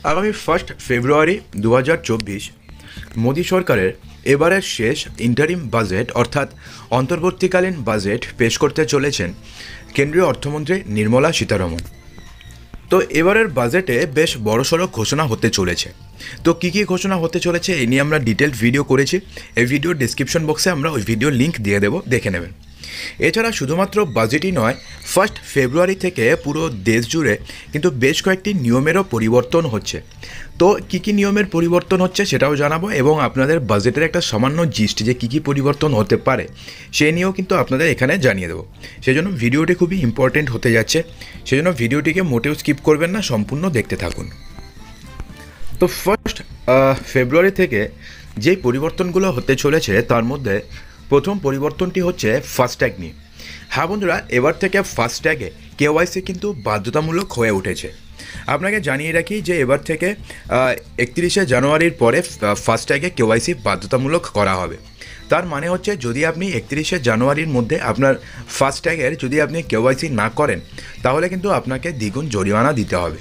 আগামী 1 ফেব্রুয়ারি 2024 মোদী সরকারের এবারের শেষ ইন্টারিম বাজেট অর্থাৎ অন্তর্বর্তীকালীন বাজেট পেশ করতে চলেছেন কেন্দ্রীয় অর্থমন্ত্রী নির্মলা সীতারমণ। তো এবারের বাজেটে বেশ বড়সড় ঘোষণা হতে চলেছে। তো কী কী ঘোষণা হতে চলেছে এই নিয়ে আমরা ডিটেলড ভিডিও করেছি। এই ভিডিওর ডিসক্রিপশন বক্সে আমরা ওই ভিডিও লিঙ্ক দিয়ে দেবো, দেখে নেবেন। এছাড়া শুধুমাত্র বাজেটই নয়, 1 ফেব্রুয়ারি থেকে পুরো দেশ জুড়ে কিন্তু বেশ কয়েকটি নিয়মেরও পরিবর্তন হচ্ছে। তো কী কী নিয়মের পরিবর্তন হচ্ছে সেটাও জানাবো, এবং আপনাদের বাজেটের একটা সামান্য জিস্ট যে কী কী পরিবর্তন হতে পারে সে নিয়েও কিন্তু আপনাদের এখানে জানিয়ে দেবো। সেজন্য ভিডিওটি খুবই ইম্পর্টেন্ট হতে যাচ্ছে, সেজন্য ভিডিওটিকে মোটেও স্কিপ করবেন না, সম্পূর্ণ দেখতে থাকুন। তো 1 ফেব্রুয়ারি থেকে যেই পরিবর্তনগুলো হতে চলেছে তার মধ্যে প্রথম পরিবর্তনটি হচ্ছে ফাস্ট্যাগ নিয়ে। হ্যাঁ বন্ধুরা, এবার থেকে ফাস্ট্যাগে কেওয়াইসি কিন্তু বাধ্যতামূলক হয়ে উঠেছে। আপনাকে জানিয়ে রাখি যে এবার থেকে 31শে জানুয়ারির পরে ফাস্ট্যাগে কেওয়াইসি বাধ্যতামূলক করা হবে। তার মানে হচ্ছে যদি আপনি 31শে জানুয়ারির মধ্যে আপনার ফাস্ট্যাগের যদি আপনি কেওয়াইসি না করেন তাহলে কিন্তু আপনাকে দ্বিগুণ জরিমানা দিতে হবে।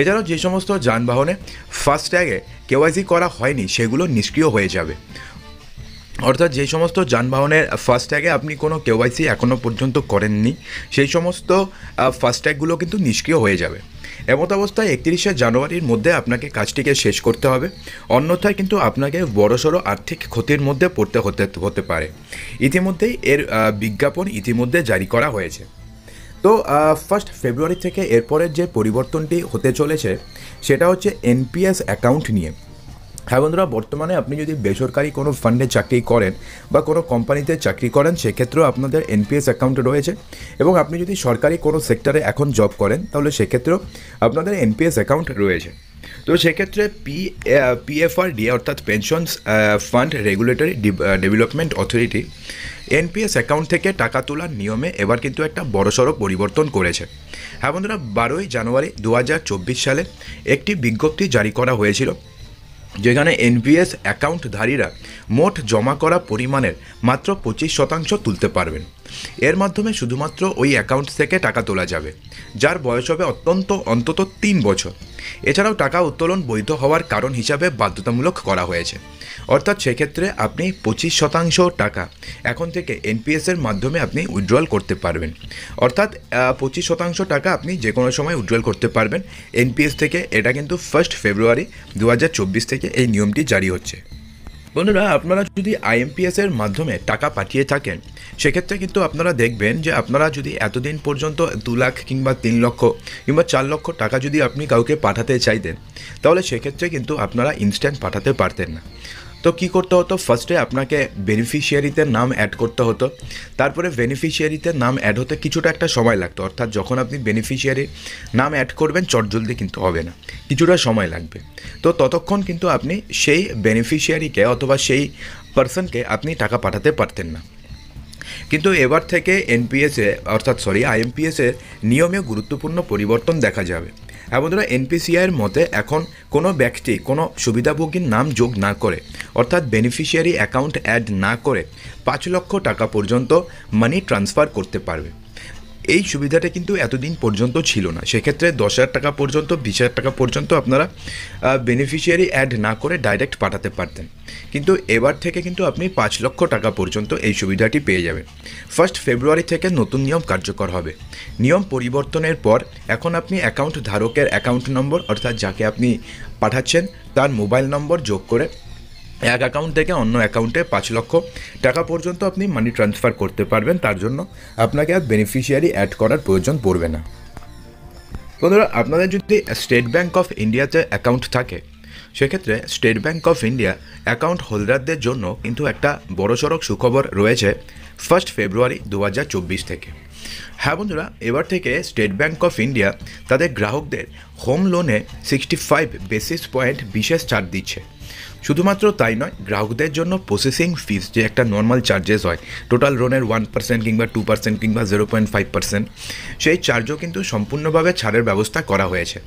এছাড়াও যে সমস্ত যানবাহনে ফাস্ট্যাগে কেওয়াইসি করা হয়নি সেগুলো নিষ্ক্রিয় হয়ে যাবে। অর্থাৎ যে সমস্ত যানবাহনের ফাস্ট্যাগে আপনি কোনো কেওয়াইসি এখনও পর্যন্ত করেননি সেই সমস্ত ফাস্ট্যাগুলো কিন্তু নিষ্ক্রিয় হয়ে যাবে। এমত অবস্থায় 31শে জানুয়ারির মধ্যে আপনাকে কাজটিকে শেষ করতে হবে, অন্যথায় কিন্তু আপনাকে বড়সড় আর্থিক ক্ষতির মধ্যে পড়তে হতে পারে। ইতিমধ্যেই এর বিজ্ঞাপন ইতিমধ্যে জারি করা হয়েছে। তো 1 ফেব্রুয়ারি থেকে এরপরের যে পরিবর্তনটি হতে চলেছে সেটা হচ্ছে এনপিএস অ্যাকাউন্ট নিয়ে। হ্যাঁ বন্ধুরা, বর্তমানে আপনি যদি বেসরকারি কোনো ফান্ডে চাকরি করেন বা কোনো কোম্পানিতে চাকরি করেন সেক্ষেত্রেও আপনাদের এনপিএস অ্যাকাউন্ট রয়েছে, এবং আপনি যদি সরকারি কোনো সেক্টরে এখন জব করেন তাহলে সেক্ষেত্রেও আপনাদের এনপিএস অ্যাকাউন্ট রয়েছে। তো সেক্ষেত্রে পিএফআরডি অর্থাৎ pensions fund regulatory development authority NPS account থেকে টাকা তোলার নিয়মে এবার কিন্তু একটা বড়সড় পরিবর্তন করেছে। হ্যাঁ বন্ধুরা, 12ই জানুয়ারি 2024 সালে একটি বিজ্ঞপ্তি জারি করা হয়েছিল যেখানে এনপিএস অ্যাকাউন্টধারীরা মোট জমা করা পরিমাণের মাত্র 25% তুলতে পারবেন। এর মাধ্যমে শুধুমাত্র ওই অ্যাকাউন্ট থেকে টাকা তোলা যাবে যার বয়স হবে অন্তত 3 বছর। এছাড়াও টাকা উত্তোলন বৈধ হওয়ার কারণ হিসাবে বাধ্যতামূলক করা হয়েছে, অর্থাৎ সেক্ষেত্রে আপনি 25% টাকা এখন থেকে এনপিএসের মাধ্যমে আপনি উইথড্রল করতে পারবেন। অর্থাৎ 25% টাকা আপনি যে কোনো সময় উইথড্রল করতে পারবেন এনপিএস থেকে। এটা কিন্তু 1 ফেব্রুয়ারি 2024 থেকে এই নিয়মটি জারি হচ্ছে। বন্ধুরা, আপনারা যদি আইএমপিএসের মাধ্যমে টাকা পাঠিয়ে থাকেন সেক্ষেত্রে কিন্তু আপনারা দেখবেন যে আপনারা যদি এতদিন পর্যন্ত 2 লাখ কিংবা 3 লক্ষ কিংবা 4 লক্ষ টাকা যদি আপনি কাউকে পাঠাতে চাইতেন তাহলে সেক্ষেত্রে কিন্তু আপনারা ইনস্ট্যান্ট পাঠাতে পারতেন না। তো কী করতে হতো, ফার্স্টে আপনাকে বেনিফিশিয়ারিতে নাম অ্যাড করতে হতো, তারপরে বেনিফিশিয়ারিতে নাম অ্যাড হতে কিছুটা একটা সময় লাগতো। অর্থাৎ যখন আপনি বেনিফিশিয়ারির নাম অ্যাড করবেন চটজলদি কিন্তু হবে না, কিছুটা সময় লাগবে। তো ততক্ষণ কিন্তু আপনি সেই বেনিফিশিয়ারিকে অথবা সেই পার্সনকে আপনি টাকা পাঠাতে পারতেন না। কিন্তু এবার থেকে আইএমপিএসের নিয়মে গুরুত্বপূর্ণ পরিবর্তন দেখা যাবে। হ্যাঁ বন্ধুরা, এনপিসিআইয়ের মতে এখন কোনো ব্যক্তি কোনো সুবিধাভোগীর নাম যোগ না করে অর্থাৎ বেনিফিশিয়ারি অ্যাকাউন্ট অ্যাড না করে 5 লক্ষ টাকা পর্যন্ত মানি ট্রান্সফার করতে পারবে। এই সুবিধাটা কিন্তু এতদিন পর্যন্ত ছিল না। সেক্ষেত্রে 10,000 টাকা পর্যন্ত 20,000 টাকা পর্যন্ত আপনারা বেনিফিশিয়ারি অ্যাড না করে ডাইরেক্ট পাঠাতে পারতেন, কিন্তু এবার থেকে কিন্তু আপনি 5 লক্ষ টাকা পর্যন্ত এই সুবিধাটি পেয়ে যাবেন। 1 ফেব্রুয়ারি থেকে নতুন নিয়ম কার্যকর হবে। নিয়ম পরিবর্তনের পর এখন আপনি অ্যাকাউন্ট ধারকের অ্যাকাউন্ট নম্বর অর্থাৎ যাকে আপনি পাঠাচ্ছেন তার মোবাইল নম্বর যোগ করে এক অ্যাকাউন্ট থেকে অন্য অ্যাকাউন্টে 5 লক্ষ টাকা পর্যন্ত আপনি মানি ট্রান্সফার করতে পারবেন। তার জন্য আপনাকে আর বেনিফিশিয়ারি অ্যাড করার প্রয়োজন পড়বে না। বন্ধুরা, আপনাদের যদি স্টেট ব্যাঙ্ক অফ ইন্ডিয়াতে অ্যাকাউন্ট থাকে সেক্ষেত্রে state bank of India account হোল্ডারদের জন্য কিন্তু একটা বড়সড় সুখবর রয়েছে 1 ফেব্রুয়ারি 2024 থেকে। হ্যাঁ বন্ধুরা, এবার থেকে স্টেট ব্যাঙ্ক অফ ইন্ডিয়া তাদের গ্রাহকদের হোম লোনে 65 বেসিস পয়েন্ট বিশেষ ছাড় দিচ্ছে। শুধুমাত্র তাই নয়, গ্রাহকদের জন্য প্রসেসিং ফিস যে একটা নর্মাল চার্জেস হয় টোটাল লোনের 1% কিংবা 2% কিংবা 0.5%, সেই চার্জও কিন্তু সম্পূর্ণভাবে ছাড়ের ব্যবস্থা করা হয়েছে।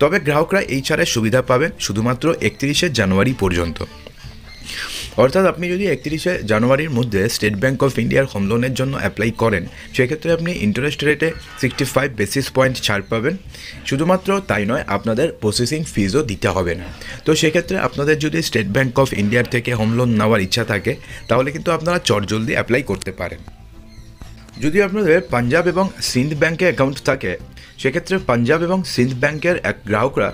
তবে গ্রাহকরা এই ছাড়ের সুবিধা পাবেন শুধুমাত্র 31শে জানুয়ারি পর্যন্ত। অর্থাৎ আপনি যদি 31শে জানুয়ারির মধ্যে স্টেট ব্যাঙ্ক অফ ইন্ডিয়ার হোম লোনের জন্য অ্যাপ্লাই করেন, সেক্ষেত্রে আপনি ইন্টারেস্ট রেটে 65 বেসিস পয়েন্ট ছাড় পাবেন। শুধুমাত্র তাই নয়, আপনাদের প্রসেসিং ফিজও দিতে হবে না। তো সেক্ষেত্রে আপনাদের যদি স্টেট ব্যাঙ্ক অফ ইন্ডিয়ার থেকে হোম লোন নেওয়ার ইচ্ছা থাকে, তাহলে কিন্তু আপনারা চটজলদি অ্যাপ্লাই করতে পারেন। যদি আপনাদের পাঞ্জাব এবং সিন্ধ ব্যাঙ্কে অ্যাকাউন্ট থাকে, সেক্ষেত্রে পাঞ্জাব এবং সিন্ধ ব্যাঙ্কের গ্রাহকরা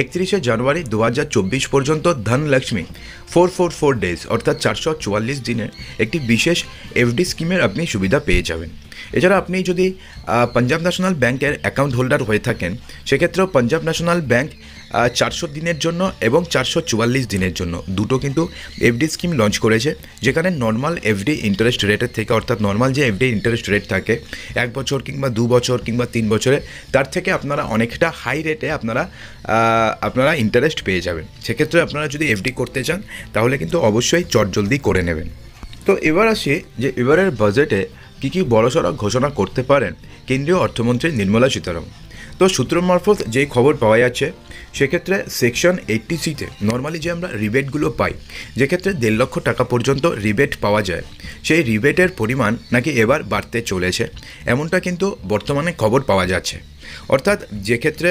31শে জানুয়ারি 2024 পর্যন্ত ধনলক্ষ্মী 444 ডেজ অর্থাৎ 444 দিনের একটি বিশেষ এফডি স্কিমের আপনি সুবিধা পেয়ে যাবেন। এছাড়া আপনি যদি পাঞ্জাব ন্যাশনাল ব্যাঙ্কের অ্যাকাউন্ট হোল্ডার হয়ে থাকেন, সেক্ষেত্রেও পাঞ্জাব ন্যাশনাল ব্যাঙ্ক 400 দিনের জন্য এবং 444 দিনের জন্য দুটো কিন্তু এফডি স্কিম লঞ্চ করেছে, যেখানে নর্মাল এফডি ইন্টারেস্ট রেটের থেকে, অর্থাৎ নর্মাল যে এফডি ইন্টারেস্ট রেট থাকে 1 বছর কিংবা 2 বছর কিংবা 3 বছরে, তার থেকে আপনারা অনেকটা হাই রেটে আপনারা ইন্টারেস্ট পেয়ে যাবেন। সেক্ষেত্রে আপনারা যদি এফডি করতে চান, তাহলে কিন্তু অবশ্যই চটজলদি করে নেবেন। তো এবার আসি যে এবারের বাজেটে কী বড়সড় ঘোষণা করতে পারেন কেন্দ্রীয় অর্থমন্ত্রী নির্মলা সীতারামন। তো সূত্র মারফত যেই খবর পাওয়া যাচ্ছে, সেক্ষেত্রে সেকশন 80C-তে নর্মালি যে আমরা রিবেটগুলো পাই, যেক্ষেত্রে 1.5 লক্ষ টাকা পর্যন্ত রিবেট পাওয়া যায়, সেই রিবেটের পরিমাণ নাকি এবার বাড়তে চলেছে, এমনটা কিন্তু বর্তমানে খবর পাওয়া যাচ্ছে। অর্থাৎ যে ক্ষেত্রে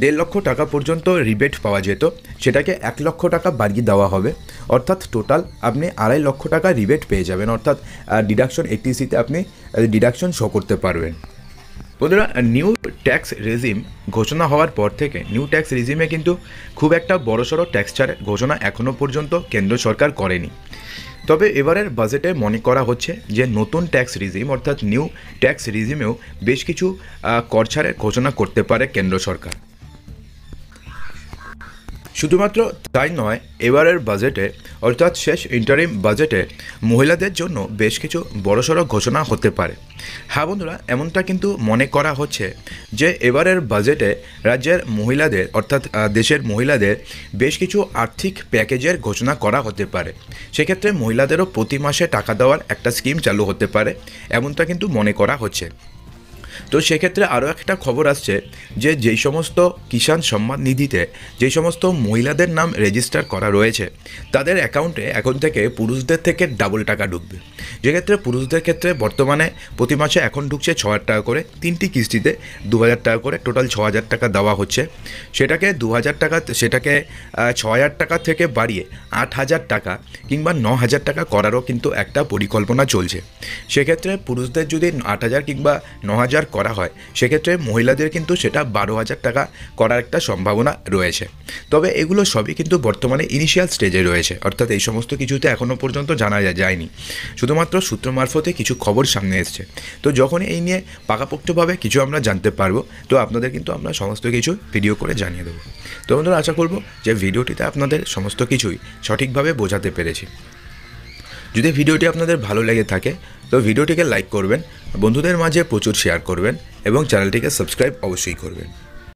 1.5 লক্ষ টাকা পর্যন্ত রিবেট পাওয়া যেত, সেটাকে 1 লক্ষ টাকা বাড়িয়ে দেওয়া হবে। অর্থাৎ টোটাল আপনি 2.5 লক্ষ টাকা রিবেট পেয়ে যাবেন। অর্থাৎ ডিডাকশন 80C-তে আপনি ডিডাকশন শো করতে পারবেন। বন্ধুরা, নিউ ট্যাক্স রেজিম ঘোষণা হওয়ার পর থেকে নিউ ট্যাক্স রেজিমে কিন্তু খুব একটা বড়সড় ট্যাক্স ছাড়ের ঘোষণা এখনও পর্যন্ত কেন্দ্র সরকার করেনি। তবে এবারের বাজেটে মনে করা হচ্ছে যে নতুন ট্যাক্স রিজিম অর্থাৎ নিউ ট্যাক্স রিজিমেও বেশ কিছু কর ছাড়ের ঘোষণা করতে পারে কেন্দ্র সরকার। শুধুমাত্র তাই নয়, এবারের বাজেটে অর্থাৎ শেষ ইন্টারিম বাজেটে মহিলাদের জন্য বেশ কিছু বড়সড় ঘোষণা হতে পারে। হ্যাঁ বন্ধুরা, এমনটা কিন্তু মনে করা হচ্ছে যে এবারের বাজেটে রাজ্যের মহিলাদের অর্থাৎ দেশের মহিলাদের বেশ কিছু আর্থিক প্যাকেজের ঘোষণা করা হতে পারে। সেক্ষেত্রে মহিলাদেরও প্রতি মাসে টাকা দেওয়ার একটা স্কিম চালু হতে পারে, এমনটা কিন্তু মনে করা হচ্ছে। তো সেক্ষেত্রে আরও একটা খবর আসছে যে যেই সমস্ত কিষাণ সম্মান নিধিতে যেই সমস্ত মহিলাদের নাম রেজিস্টার করা রয়েছে, তাদের অ্যাকাউন্টে এখন থেকে পুরুষদের থেকে ডাবল টাকা ঢুকবে। যেক্ষেত্রে পুরুষদের ক্ষেত্রে বর্তমানে প্রতি মাসে এখন ঢুকছে 6,000 টাকা করে, 3টি কিস্তিতে 2,000 টাকা করে, টোটাল 6,000 টাকা দেওয়া হচ্ছে। সেটাকে 6,000 টাকা থেকে বাড়িয়ে 8,000 টাকা কিংবা 9,000 টাকা করারও কিন্তু একটা পরিকল্পনা চলছে। সেক্ষেত্রে পুরুষদের যদি 8,000 কিংবা 9,000 করা হয়, সেক্ষেত্রে মহিলাদের কিন্তু সেটা 12,000 টাকা করার একটা সম্ভাবনা রয়েছে। তবে এগুলো সবই কিন্তু বর্তমানে ইনিশিয়াল স্টেজে রয়েছে, অর্থাৎ এই সমস্ত কিছুতে এখনও পর্যন্ত জানা যায়নি, শুধুমাত্র সূত্র মারফতে কিছু খবর সামনে এসছে। তো যখন এই নিয়ে পাকাপোক্তভাবে কিছু আমরা জানতে পারবো, তো আপনাদের কিন্তু আমরা সমস্ত কিছু ভিডিও করে জানিয়ে দেবো। তো বন্ধুরা, আশা করব যে ভিডিওটিতে আপনাদের সমস্ত কিছুই সঠিকভাবে বোঝাতে পেরেছি। যদি ভিডিওটি আপনাদের ভালো লেগে থাকে, তো ভিডিওটিকে লাইক করবেন, বন্ধুদের মাঝে প্রচুর শেয়ার করবেন এবং চ্যানেলটিকে সাবস্ক্রাইব অবশ্যই করবেন।